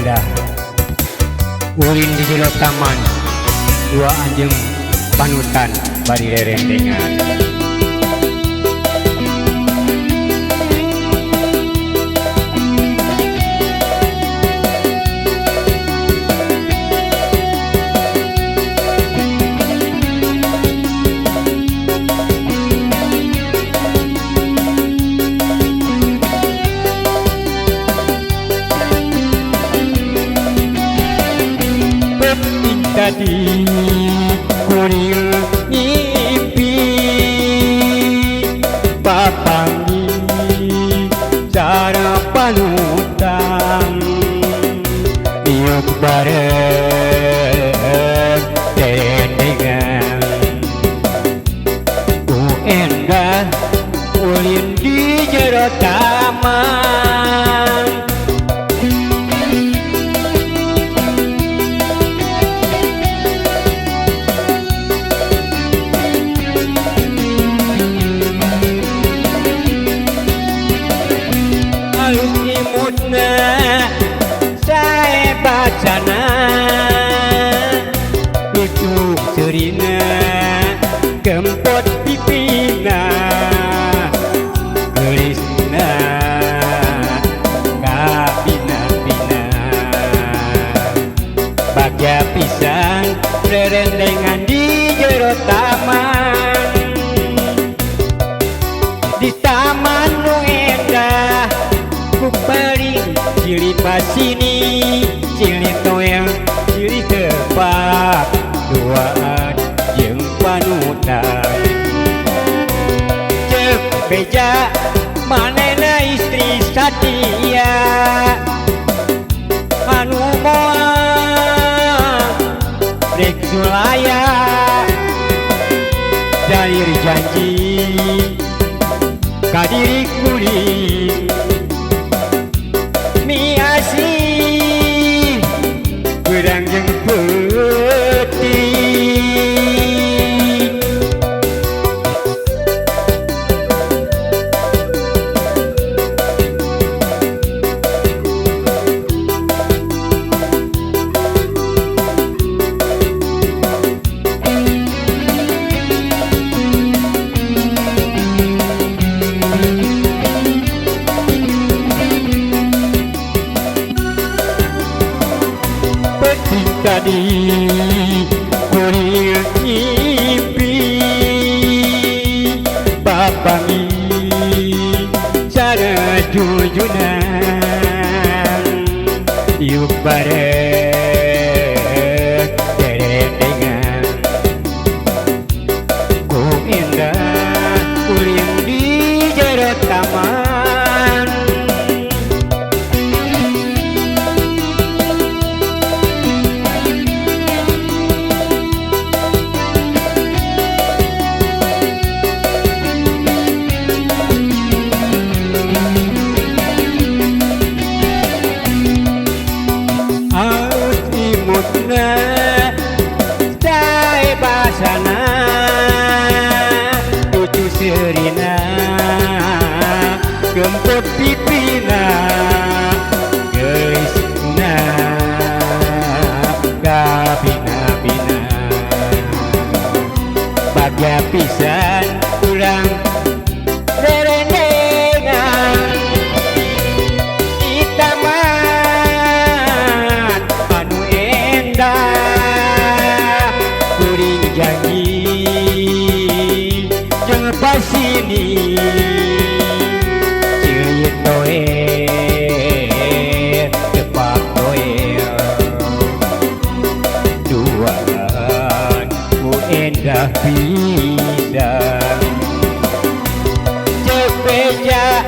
indah ulin di jero taman dua anjing panutan bari rerendengan. Tadi kuring ngimpi papangi cara panutan iuk bareng dendengan ku endah ulin di jero taman. Saya bacana itu serina gempot pipina gelisna kabina-bina bagja pisan rerendengan di jero taman. Di taman nu endah kuparing ciri pasini ciri toel ciri tepak duaan jeung panutan cek beja manehna istri satia anu moal rek sulaya dari janji kadiri kuring miasi kurang yang putih tadi kuring ngimpi papangi cara jujunan iuk bareng derendengan ku indah kuring di jero taman. Saya basana itu serina gempot pipina gelisna kabina-bina bagja pisan urang rerendengan di taman anu endah kuring janji jeung pasini ceuyeut noel tepak noel duaan ku endah pisan cek beja